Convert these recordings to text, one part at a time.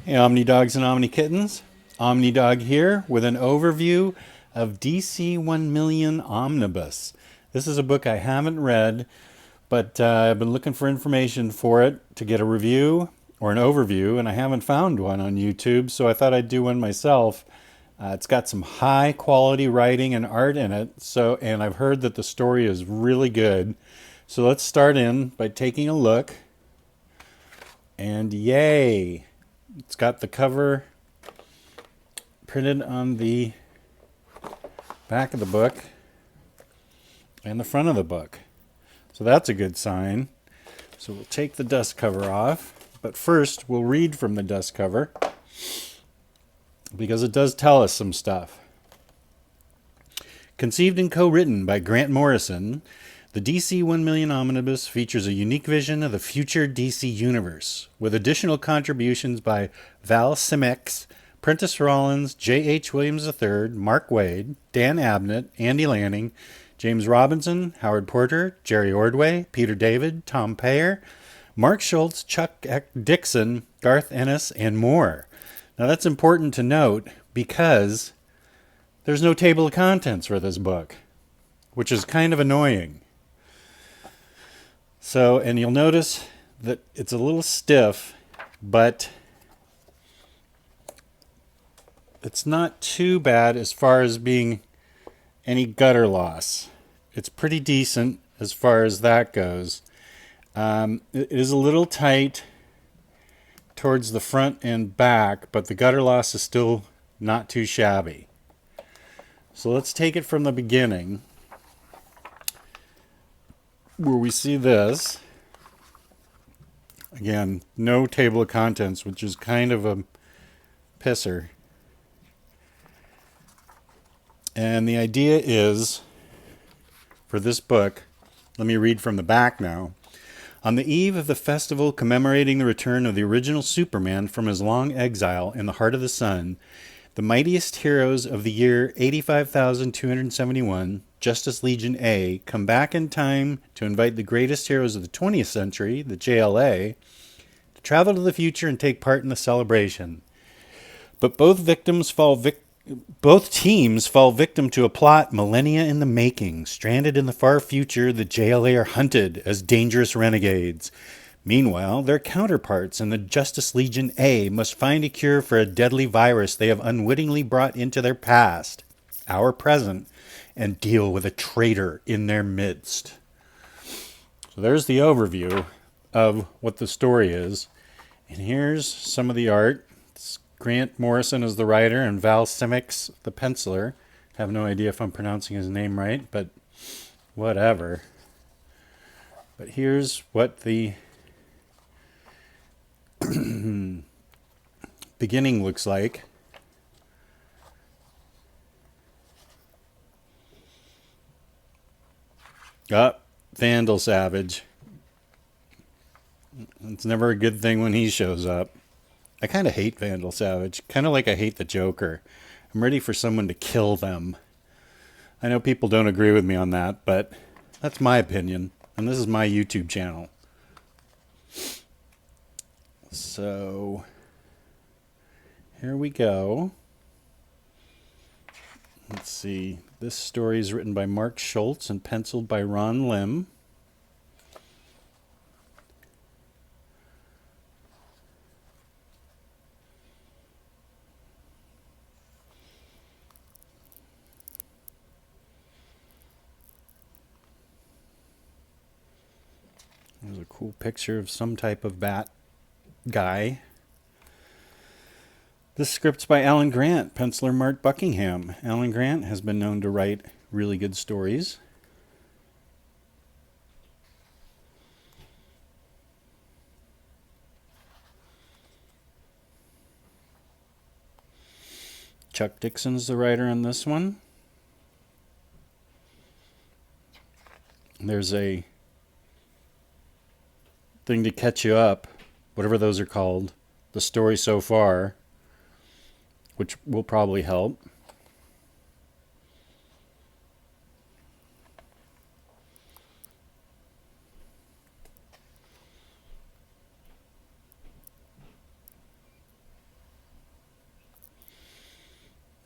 Hey, Omni Dogs and Omni Kittens. Omni Dog here with an overview of DC 1 Million Omnibus. This is a book I haven't read, but I've been looking for information for it to get a review or an overview, and I haven't found one on YouTube, so I thought I'd do one myself. It's got some high quality writing and art in it, and I've heard that the story is really good. So let's start in by taking a look. And yay! It's got the cover printed on the back of the book and the front of the book. So that's a good sign. So we'll take the dust cover off. But first, we'll read from the dust cover because it does tell us some stuff. Conceived and co-written by Grant Morrison, the DC 1 Million Omnibus features a unique vision of the future DC universe, with additional contributions by Val Simex, Prentice Rollins, J.H. Williams III, Mark Waid, Dan Abnett, Andy Lanning, James Robinson, Howard Porter, Jerry Ordway, Peter David, Tom Payer, Mark Schultz, Chuck Dixon, Garth Ennis, and more. Now that's important to note because there's no table of contents for this book, which is kind of annoying. So, and you'll notice that it's a little stiff, but it's not too bad as far as being any gutter loss. It's pretty decent as far as that goes. It is a little tight towards the front and back, but the gutter loss is still not too shabby. So let's take it from the beginning, where we see this. Again, no table of contents, which is kind of a pisser. And the idea is, for this book, let me read from the back now. On the eve of the festival commemorating the return of the original Superman from his long exile in the heart of the sun, the mightiest heroes of the year 85,271, Justice Legion A, come back in time to invite the greatest heroes of the 20th century, the JLA, to travel to the future and take part in the celebration. But both teams fall victim to a plot millennia in the making. Stranded in the far future, the JLA are hunted as dangerous renegades. Meanwhile, their counterparts in the Justice Legion A must find a cure for a deadly virus they have unwittingly brought into their past, our present, and deal with a traitor in their midst. So there's the overview of what the story is. And here's some of the art. It's Grant Morrison is the writer and Val Simex the penciler. I have no idea if I'm pronouncing his name right, but whatever. But here's what the beginning looks like. Vandal Savage. It's never a good thing when he shows up. I kind of hate Vandal Savage. Kind of like I hate the Joker. I'm ready for someone to kill them. I know people don't agree with me on that, but that's my opinion. And this is my YouTube channel. So, here we go. Let's see. This story is written by Mark Schultz and penciled by Ron Lim. There's a cool picture of some type of bat guy. This script's by Alan Grant, penciler Mark Buckingham. Alan Grant has been known to write really good stories. Chuck Dixon's the writer on this one. There's a thing to catch you up, whatever those are called, the story so far, which will probably help.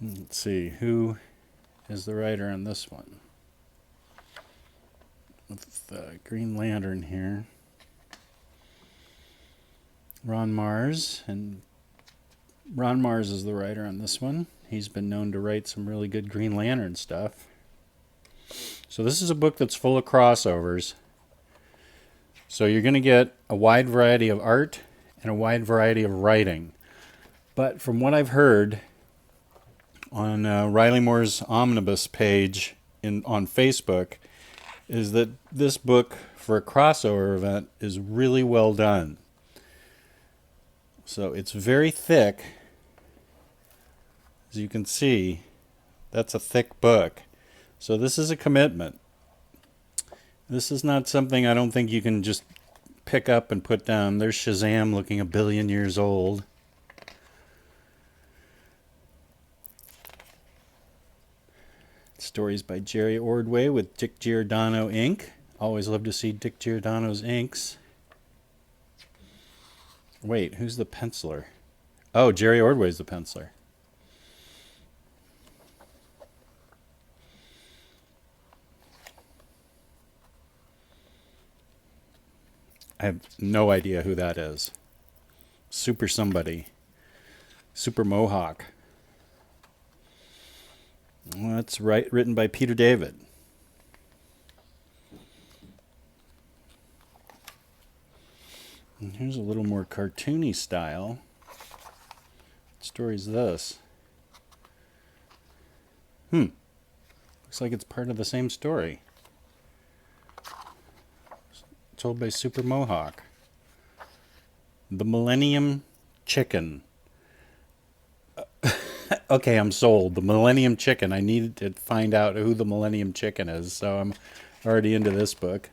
Let's see, who is the writer on this one? With Green Lantern here. Ron Mars, and Ron Mars is the writer on this one. He's been known to write some really good Green Lantern stuff. So this is a book that's full of crossovers. So you're going to get a wide variety of art and a wide variety of writing. But from what I've heard on Riley Moore's Omnibus page on Facebook, is that this book for a crossover event is really well done. So it's very thick. As you can see, that's a thick book. So this is a commitment. This is not something I don't think you can just pick up and put down. There's Shazam looking 1 billion years old. Stories by Jerry Ordway with Dick Giordano ink. Always love to see Dick Giordano's inks. Wait, who's the penciler? Oh, Jerry Ordway's the penciler. I have no idea who that is. Super somebody. Super Mohawk. Well, that's written by Peter David. And here's a little more cartoony style. What story is this? Looks like it's part of the same story. Told by Super Mohawk. The Millennium Chicken. Okay, I'm sold. The Millennium Chicken. I needed to find out who the Millennium Chicken is, so I'm already into this book.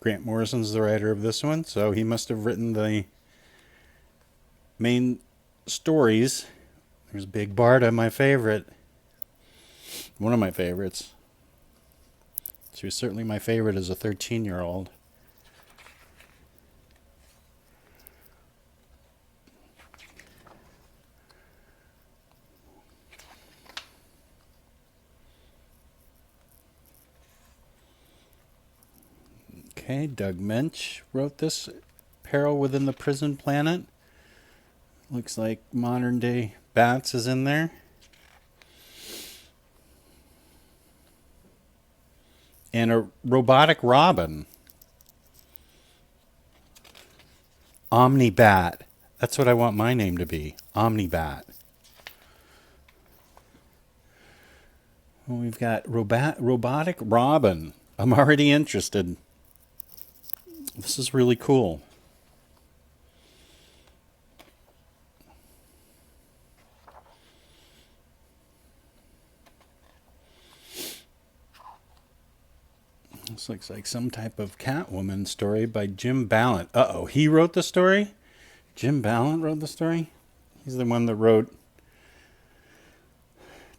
Grant Morrison's the writer of this one, so he must have written the main stories. There's Big Barda, my favorite. One of my favorites. She was certainly my favorite as a 13-year-old. Okay, Doug Mensch wrote this. Peril Within the Prison Planet. Looks like modern day Bats is in there. And a robotic robin. Omnibat. That's what I want my name to be. Omnibat. Well, we've got robotic robin. I'm already interested. This is really cool. This looks like some type of Catwoman story by Jim Ballant. Uh-oh, he wrote the story? Jim Ballant wrote the story? He's the one that wrote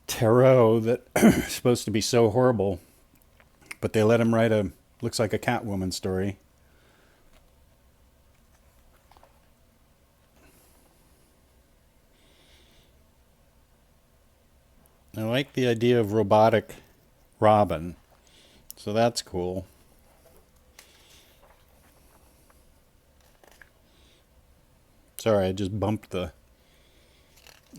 Tarot that is supposed to be so horrible. But they let him write looks like a Catwoman story. I like the idea of robotic Robin. So that's cool. Sorry, I just bumped the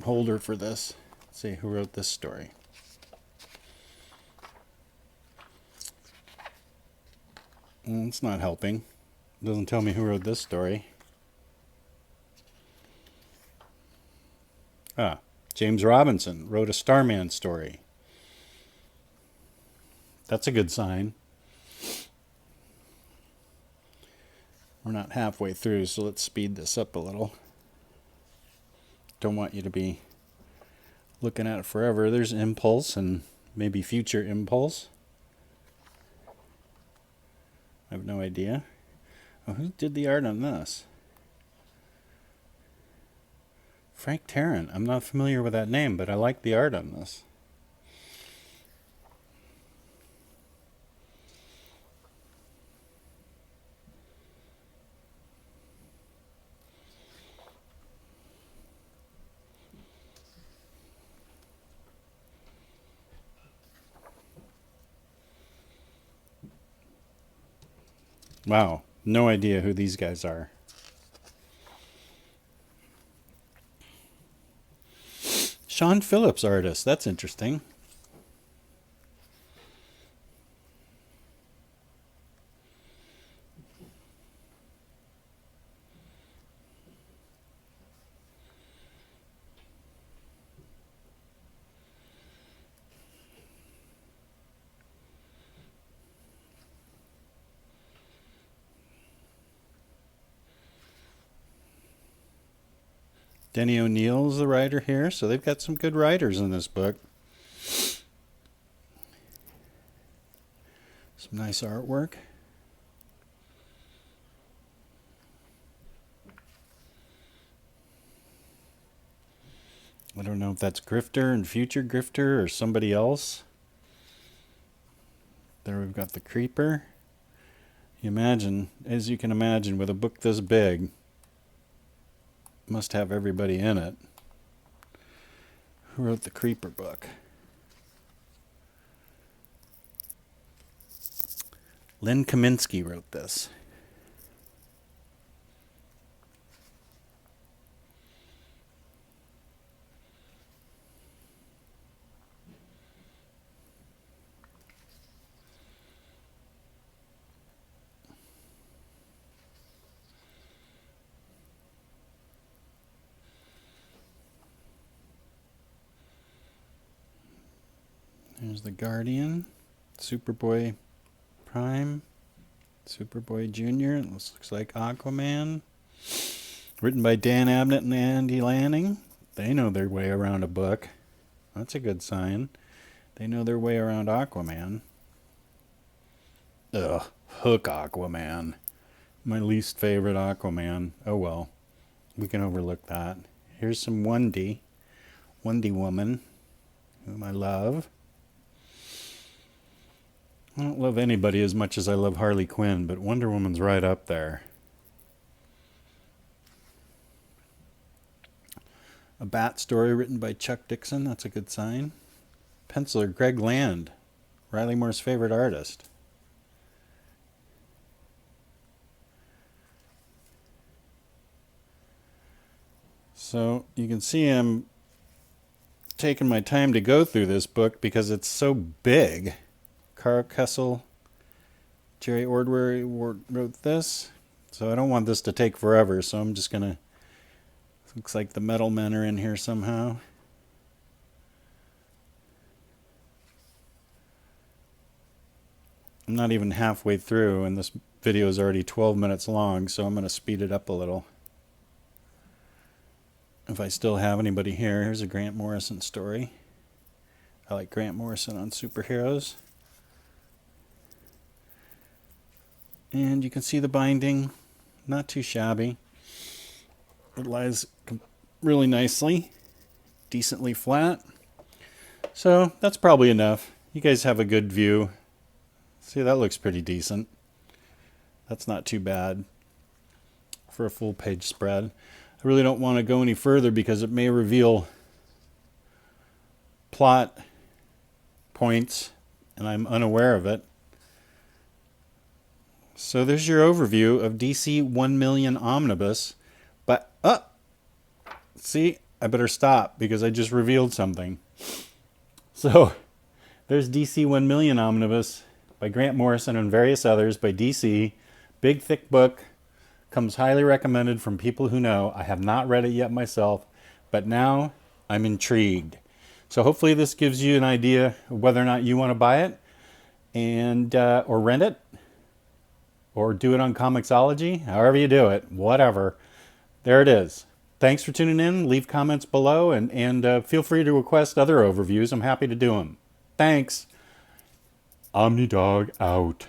holder for this. Let's see who wrote this story. It's not helping. It doesn't tell me who wrote this story. James Robinson wrote a Starman story. That's a good sign. We're not halfway through, so let's speed this up a little. Don't want you to be looking at it forever. There's Impulse and maybe Future Impulse. I have no idea. Oh, who did the art on this? Frank Tarrant. I'm not familiar with that name, but I like the art on this. Wow, no idea who these guys are. Sean Phillips artist, that's interesting. Denny O'Neill's the writer here, so they've got some good writers in this book. Some nice artwork. I don't know if that's Grifter and Future Grifter or somebody else. There we've got the Creeper. As you can imagine, with a book this big, must have everybody in it. Who wrote the Creeper book? Len Kaminsky wrote this. There's the Guardian, Superboy Prime, Superboy Jr. It looks like Aquaman. Written by Dan Abnett and Andy Lanning. They know their way around a book. That's a good sign. They know their way around Aquaman. Ugh, Hook Aquaman. My least favorite Aquaman. Oh well, we can overlook that. Here's some Wonder Woman, whom I love. I don't love anybody as much as I love Harley Quinn, but Wonder Woman's right up there. A Bat story written by Chuck Dixon. That's a good sign. Penciler Greg Land, Riley Moore's favorite artist. So you can see I'm taking my time to go through this book because it's so big. Carl Kessel, Jerry Ordway wrote this. So I don't want this to take forever, so I'm just going to... Looks like the Metal Men are in here somehow. I'm not even halfway through, and this video is already 12 minutes long, so I'm going to speed it up a little. If I still have anybody here, here's a Grant Morrison story. I like Grant Morrison on superheroes. And you can see the binding, not too shabby. It lies really nicely, decently flat. So that's probably enough. You guys have a good view. See, that looks pretty decent. That's not too bad for a full page spread. I really don't want to go any further because it may reveal plot points and I'm unaware of it. So there's your overview of DC 1 Million Omnibus. But, see, I better stop because I just revealed something. So there's DC 1 Million Omnibus by Grant Morrison and various others by DC. Big, thick book. Comes highly recommended from people who know. I have not read it yet myself, but now I'm intrigued. So hopefully this gives you an idea of whether or not you want to buy it and or rent it or do it on Comixology, however you do it, whatever. There it is. Thanks for tuning in. Leave comments below and feel free to request other overviews. I'm happy to do them. Thanks. Omnidog out.